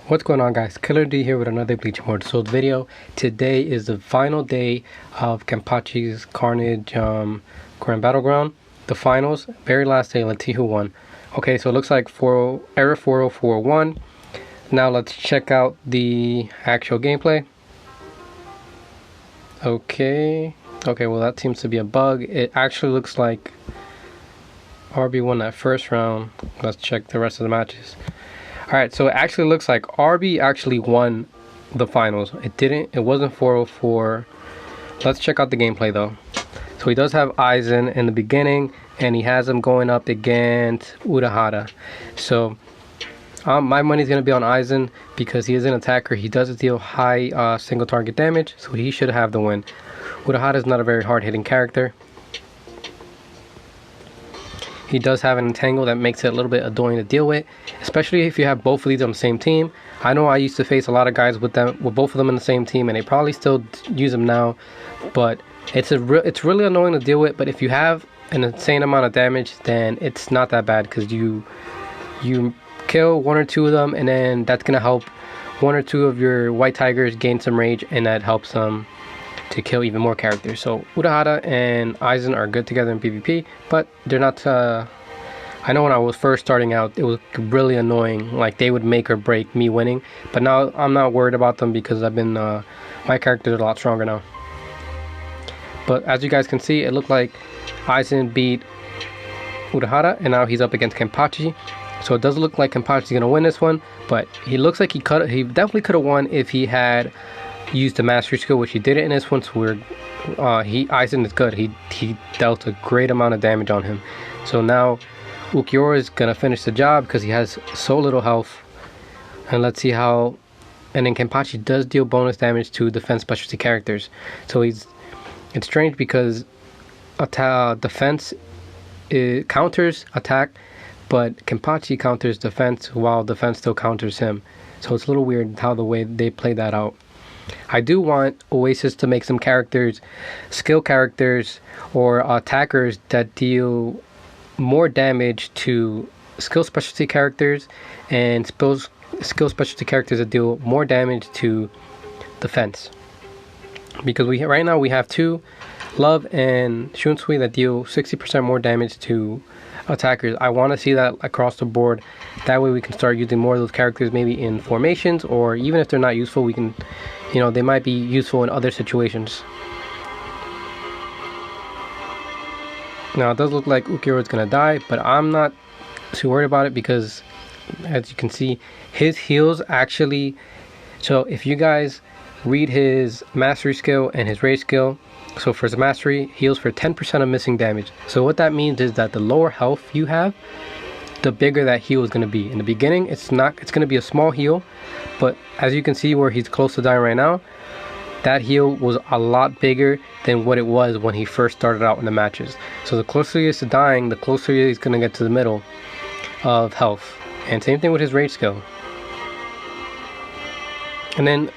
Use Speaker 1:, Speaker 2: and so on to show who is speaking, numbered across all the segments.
Speaker 1: What's going on, guys? Killer D here with another Bleach Immortal Souls video. Today is the final day of Kenpachi's Carnage Grand Battleground. The finals, very last day. Let's see who won. Okay, so it looks like error 40401. Now let's check out the actual gameplay. Okay, well that seems to be a bug. It actually looks like arbee won that first round. Let's check the rest of the matches. Alright, so it actually looks like arbee actually won the finals. It wasn't 404. Let's check out the gameplay though. So he does have Aizen in the beginning, and he has him going up against Urahara. So my money's going to be on Aizen because he is an attacker. He does deal high single target damage, so he should have the win. Urahara is not a very hard hitting character. He does have an entangle that makes it a little bit annoying to deal with, especially if you have both of these on the same team. I know I used to face a lot of guys with both of them in the same team, and they probably still use them now, but it's really annoying to deal with. But if you have an insane amount of damage, then it's not that bad, because you kill one or two of them, and then that's gonna help one or two of your white tigers gain some rage, and that helps them to kill even more characters. So Urahara and Aizen are good together in PvP, but they're not. I know when I was first starting out, it was really annoying. Like, they would make or break me winning. But now I'm not worried about them because I've been my character is a lot stronger now. But as you guys can see, it looked like Aizen beat Urahara, and now he's up against Kenpachi. So it does look like Kenpachi's gonna win this one, but he looks like he definitely could have won if he had used the mastery skill, which he did it in this one. So Aizen is good. He dealt a great amount of damage on him. So now Ulquiorra is gonna finish the job because he has so little health. And let's see how. And then Kenpachi does deal bonus damage to defense specialty characters. So it's strange because defense counters attack, but Kenpachi counters defense while defense still counters him. So it's a little weird how the way they play that out. I do want Oasis to make some characters, skill characters, or attackers that deal more damage to skill specialty characters, and skill specialty characters that deal more damage to defense. Because right now we have two, Love and Shunsui, that deal 60% more damage to attackers. I want to see that across the board. That way we can start using more of those characters, maybe in formations, or even if they're not useful, we can, they might be useful in other situations. Now it does look like Ulquiorra is gonna die, but I'm not too worried about it because, as you can see, his heals actually. So if you guys read his mastery skill and his rage skill, so for his mastery, heals for 10% of missing damage. So what that means is that the lower health you have, the bigger that heal is going to be. In the beginning, it's going to be a small heal, but as you can see where he's close to dying right now, that heal was a lot bigger than what it was when he first started out in the matches. So the closer he is to dying, the closer he's going to get to the middle of health. And same thing with his rage skill. And then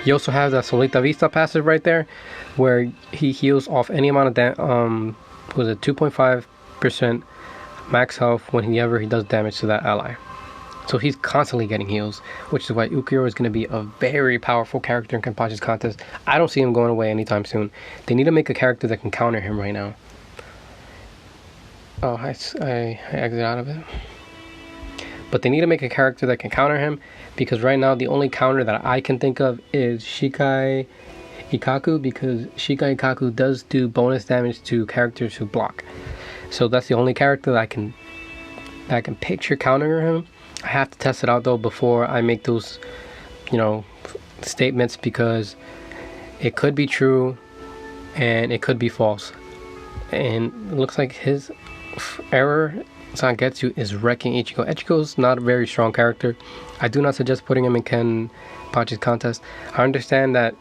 Speaker 1: you also have that Solita Vista passive right there, where he heals off any amount of 2.5% max health whenever he does damage to that ally. So he's constantly getting heals, which is why Ulquiorra is going to be a very powerful character in Kenpachi's contest. I don't see him going away anytime soon. They need to make a character that can counter him right now. Oh, I exit out of it. But they need to make a character that can counter him, because right now the only counter that I can think of is Shikai Ikaku, because Shikai Ikaku does do bonus damage to characters who block. So that's the only character that I can picture countering him. I have to test it out though before I make those, statements, because it could be true and it could be false. And it looks like his error Zangetsu is wrecking Ichigo. Ichigo's not a very strong character. I do not suggest putting him in Kenpachi's contest. I understand that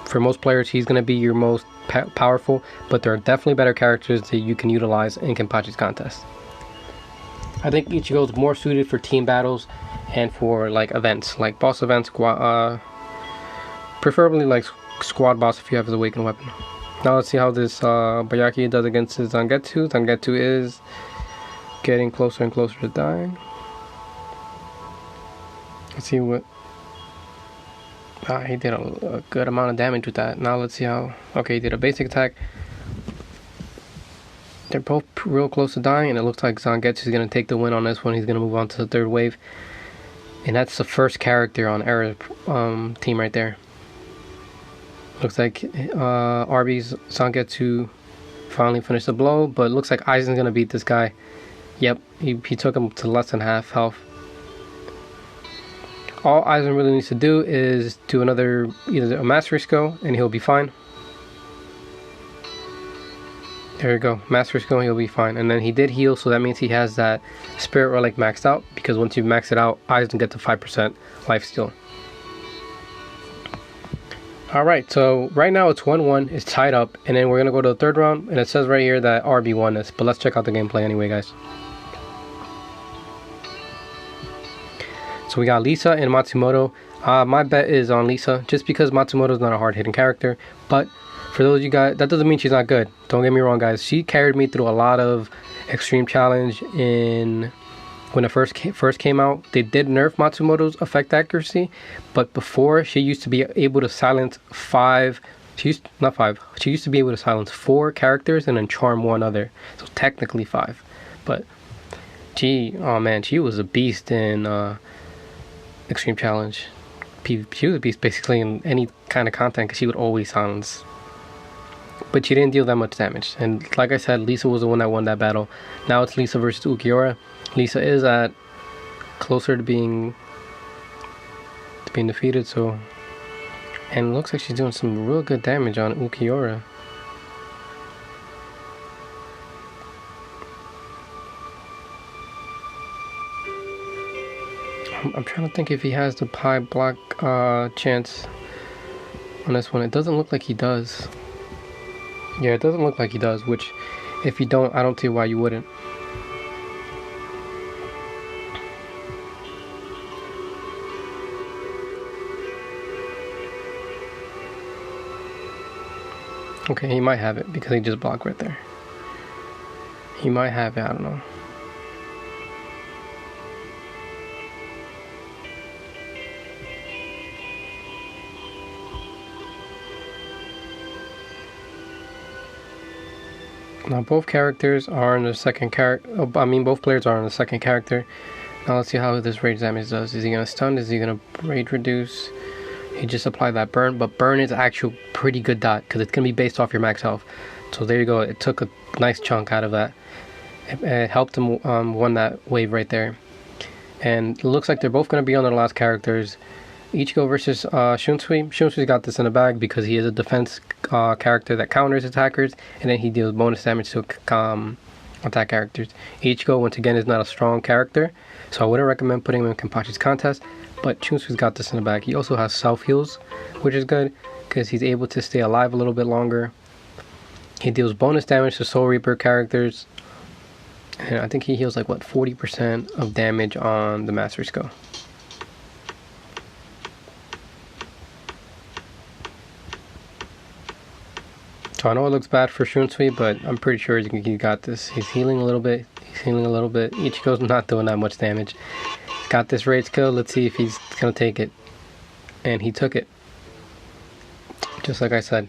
Speaker 1: for most players he's going to be your most powerful, but there are definitely better characters that you can utilize in Kenpachi's contest. I think Ichigo is more suited for team battles and for events, like boss events, preferably squad boss if you have his awakened weapon. Now let's see how this Bayaki does against his Zangetsu. Zangetsu is getting closer and closer to dying. Let's see what. He did a good amount of damage with that. Now let's see how. Okay, he did a basic attack. They're both real close to dying, and it looks like Zangetsu is going to take the win on this one. He's going to move on to the third wave. And that's the first character on Era's team right there. Looks like Arbee's Zangetsu finally finished the blow, but it looks like Aizen's going to beat this guy. Yep, he took him to less than half health. All Aizen really needs to do is do another, either a Mastery Skill, and he'll be fine. There you go, Mastery Skill, he'll be fine. And then he did heal, so that means he has that Spirit Relic maxed out, because once you max it out, Aizen gets a 5% life steal. Alright, so right now it's 1-1, it's tied up, and then we're going to go to the third round, and it says right here that Arbee won this, but let's check out the gameplay anyway, guys. So we got Lisa and Matsumoto. My bet is on Lisa, just because Matsumoto's not a hard-hitting character, but for those of you guys, that doesn't mean she's not good. Don't get me wrong, guys. She carried me through a lot of Extreme Challenge when it first came out. They did nerf Matsumoto's effect accuracy, but before, she used to be able to silence she used to be able to silence 4 characters and then charm one other. So technically 5. But oh man, she was a beast in Extreme Challenge. She was a beast basically in any kind of content, because she would always silence. But she didn't deal that much damage. And like I said, Lisa was the one that won that battle. Now it's Lisa versus Ukiura. Lisa is at closer to being defeated, so, and it looks like she's doing some real good damage on Ukiura. I'm trying to think if he has the pie block chance on this one. It doesn't look like he does. Yeah, it doesn't look like he does, which if you don't, I don't see why you wouldn't. Okay, he might have it because he just blocked right there. He might have it, I don't know. Now both characters are in the second character. Both players are in the second character. Now let's see how this rage damage does. Is he gonna stun? Is he gonna rage reduce? He just applied that burn, but burn is actually pretty good dot because it's gonna be based off your max health. So there you go. It took a nice chunk out of that. It helped him won that wave right there. And it looks like they're both gonna be on their last characters. Ichigo versus Shunsui. Shunsui's got this in the bag because he is a defense character that counters attackers, and then he deals bonus damage to attack characters. Ichigo, once again, is not a strong character, so I wouldn't recommend putting him in Kenpachi's contest, but Shunsui's got this in the bag. He also has self-heals, which is good because he's able to stay alive a little bit longer. He deals bonus damage to Soul Reaper characters, and I think he heals like, what, 40% of damage on the Mastery Skill. So I know it looks bad for Shunsui, but I'm pretty sure he got this. He's healing a little bit. Ichigo's not doing that much damage. He's got this rage skill. Let's see if he's going to take it. And he took it. Just like I said.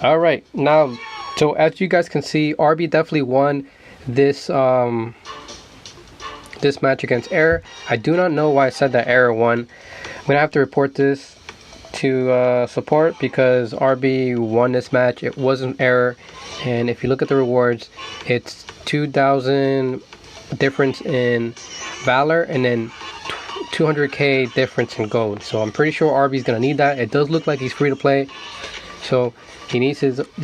Speaker 1: Alright, now, so as you guys can see, Arbee definitely won this this match against Error. I do not know why I said that Error won. I'm going to have to report this to support because Arbee won this match. It wasn't Error, and if you look at the rewards, it's 2,000 difference in Valor and then 200k difference in gold. So I'm pretty sure Arbee's gonna need that. It does look like he's free to play, so he's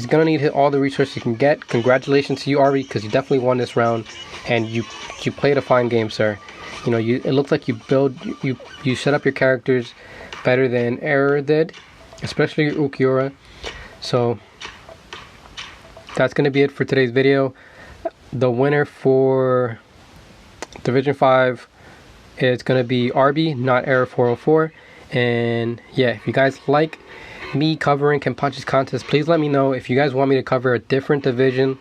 Speaker 1: gonna need all the resources he can get. Congratulations to you, Arbee, because you definitely won this round, and you played a fine game, sir. You know, it looks like you set up your characters better than Error did, especially Ukiura. So that's going to be it for today's video. The winner for Division 5 is going to be Arbee, not Error 404. And yeah, if you guys like me covering Kenpachi's contest, please let me know. If you guys want me to cover a different division,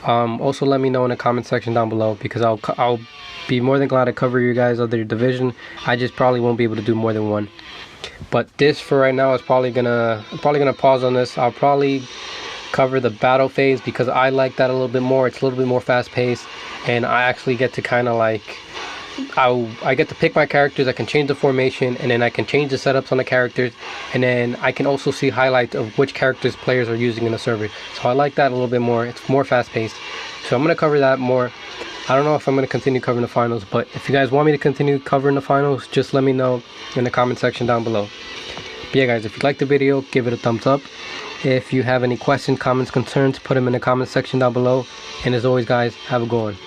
Speaker 1: also let me know in the comment section down below, because I'll be more than glad to cover you guys other division. I just probably won't be able to do more than one. But this for right now is I'm probably gonna pause on this. I'll probably cover the battle phase because I like that a little bit more. It's a little bit more fast paced, and I actually get to kind of like I get to pick my characters. I can change the formation, and then I can change the setups on the characters, and then I can also see highlights of which characters players are using in the server. So I like that a little bit more. It's more fast paced, so I'm gonna cover that more. I don't know if I'm going to continue covering the finals, but if you guys want me to continue covering the finals, just let me know in the comment section down below. But yeah guys, if you liked the video, give it a thumbs up. If you have any questions, comments, concerns, put them in the comment section down below. And as always guys, have a good one.